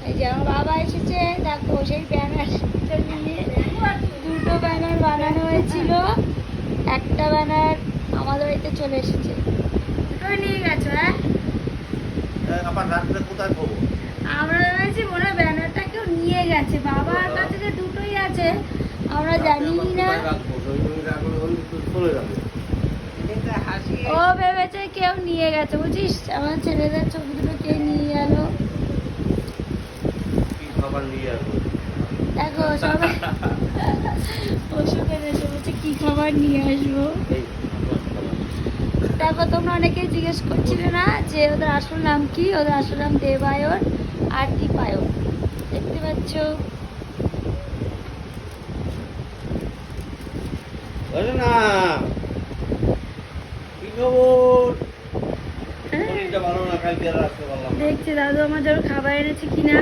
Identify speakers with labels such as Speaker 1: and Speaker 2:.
Speaker 1: এই যে আমার বাবা এসেছে, দেখো সেই ব্যানারটা নিয়ে। দুটো ব্যানার বানানো হয়েছিল, একটা ব্যানার আমাদের বাড়িতে চলে এসেছে। দুটোই নিয়ে গেছো? হ্যাঁ,
Speaker 2: আবার রাত্রে কোথায় খাবো?
Speaker 1: আমরা ভেবেছি মনে হয় ব্যানারটা কেউ নিয়ে গেছে। বাবার কাছে যে দুটোই আছে আমরা জানি না। ও ভেবেছে কেউ নিয়ে গেছে, বুঝিস? আমার ছেলেদের ছবি দুটো কে নিয়ে গেল। দেখো সবাই ওষুধ এনেছে, বলছে কি খাবার নিয়ে আসবো। দেখো তোমরা অনেকেই জিজ্ঞেস করছিলে না যে ওদের আসল নাম কি। ওদের আসল নাম দেবায়ন আর দীপায়ন, দেখতে পাচ্ছ।
Speaker 2: না কি খবর? ভালো না, কালকে আর আসতে পারলাম না।
Speaker 1: দেখছি দাদু আমার জন্য খাবার এনেছে কিনা।